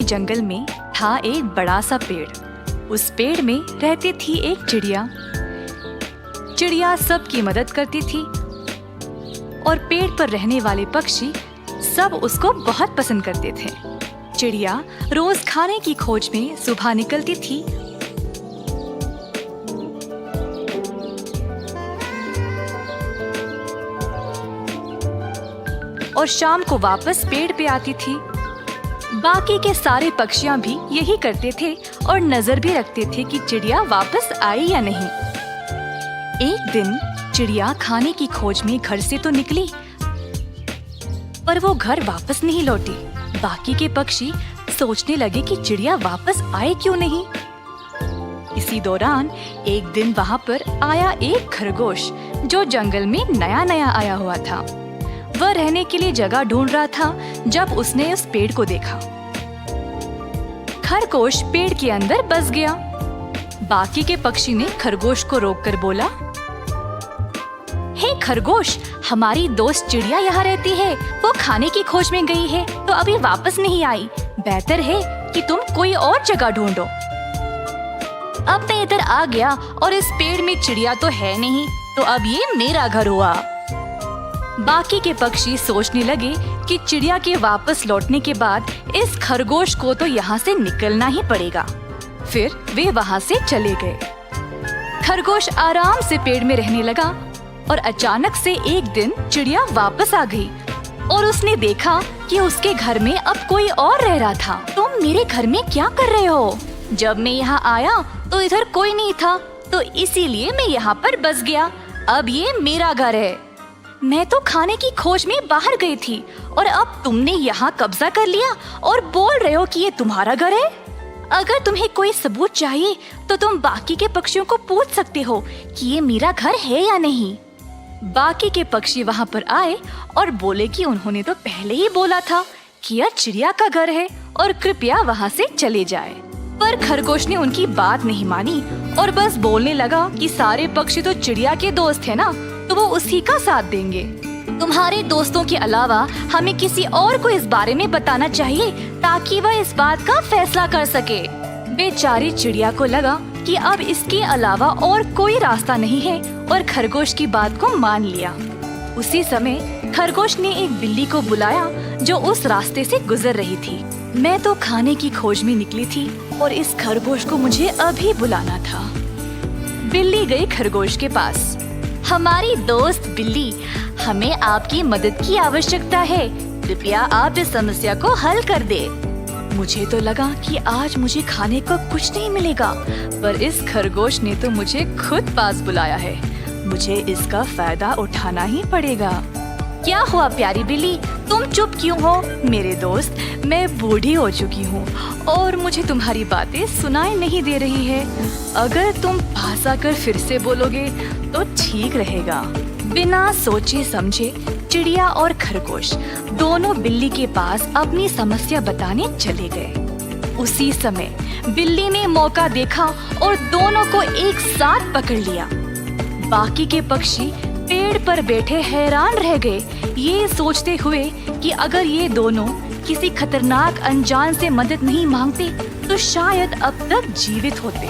जंगल में था एक बड़ा सा पेड़। उस पेड़ में रहती थी एक चिड़िया। चिड़िया सबकी मदद करती थी और पेड़ पर रहने वाले पक्षी सब उसको बहुत पसंद करते थे। चिड़िया रोज खाने की खोज में सुबह निकलती थी और शाम को वापस पेड़ पे आती थी। बाकी के सारे पक्षियां भी यही करते थे और नजर भी रखते थे कि चिड़िया वापस आई या नहीं। एक दिन चिड़िया खाने की खोज में घर से तो निकली, पर वो घर वापस नहीं लौटी। बाकी के पक्षी सोचने लगे कि चिड़िया वापस आए क्यों नहीं। इसी दौरान एक दिन वहाँ पर आया एक खरगोश जो जंगल में नया नया आया हुआ था। वह रहने के लिए जगह ढूंढ रहा था जब उसने उस पेड़ को देखा। खरगोश पेड़ के अंदर बस गया। बाकी के पक्षी ने खरगोश को रोककर बोला, हे खरगोश, हमारी दोस्त चिड़िया यहाँ रहती है। वो खाने की खोज में गई है तो अभी वापस नहीं आई। बेहतर है कि तुम कोई और जगह ढूंढो। अब मैं इधर आ गया और इस पेड़ में चिड़िया तो है नहीं, तो अब ये मेरा घर हुआ। बाकी के पक्षी सोचने लगे कि चिड़िया के वापस लौटने के बाद इस खरगोश को तो यहाँ से निकलना ही पड़ेगा। फिर वे वहाँ से चले गए। खरगोश आराम से पेड़ में रहने लगा और अचानक से एक दिन चिड़िया वापस आ गई और उसने देखा कि उसके घर में अब कोई और रह रहा था। तुम मेरे घर में क्या कर रहे हो? जब मैं यहाँ आया तो इधर कोई नहीं था, तो इसीलिए मैं यहाँ पर बस गया। अब ये मेरा घर है। मैं तो खाने की खोज में बाहर गई थी और अब तुमने यहाँ कब्जा कर लिया और बोल रहे हो कि ये तुम्हारा घर है। अगर तुम्हें कोई सबूत चाहिए तो तुम बाकी के पक्षियों को पूछ सकते हो कि ये मेरा घर है या नहीं। बाकी के पक्षी वहाँ पर आए और बोले कि उन्होंने तो पहले ही बोला था कि यह चिड़िया का घर है और कृपया वहाँ से चले जाए। पर खरगोश ने उनकी बात नहीं मानी और बस बोलने लगा कि सारे पक्षी तो चिड़िया के दोस्त है ना, तो वो उसी का साथ देंगे। तुम्हारे दोस्तों के अलावा हमें किसी और को इस बारे में बताना चाहिए ताकि वह इस बात का फैसला कर सके। बेचारी चिड़िया को लगा कि अब इसके अलावा और कोई रास्ता नहीं है और खरगोश की बात को मान लिया। उसी समय खरगोश ने एक बिल्ली को बुलाया जो उस रास्ते से गुजर रही थी। मैं तो खाने की खोज में निकली थी और इस खरगोश को मुझे अभी बुलाना था। बिल्ली गई खरगोश के पास। हमारी दोस्त बिल्ली, हमें आपकी मदद की आवश्यकता है। कृपया आप इस समस्या को हल कर दे। मुझे तो लगा कि आज मुझे खाने को कुछ नहीं मिलेगा, पर इस खरगोश ने तो मुझे खुद पास बुलाया है। मुझे इसका फायदा उठाना ही पड़ेगा। क्या हुआ प्यारी बिल्ली, तुम चुप क्यों हो? मेरे दोस्त, मैं बूढ़ी हो चुकी हूँ और मुझे तुम्हारी बातें सुनाई नहीं दे रही है। अगर तुम पास आकर फिर से बोलोगे तो ठीक रहेगा। बिना सोचे समझे चिड़िया और खरगोश दोनों बिल्ली के पास अपनी समस्या बताने चले गए। उसी समय बिल्ली ने मौका देखा और दोनों को एक साथ पकड़ लिया। बाकी के पक्षी पेड़ पर बैठे हैरान रह गए, ये सोचते हुए कि अगर ये दोनों किसी खतरनाक अनजान से मदद नहीं मांगते तो शायद अब तक जीवित होते।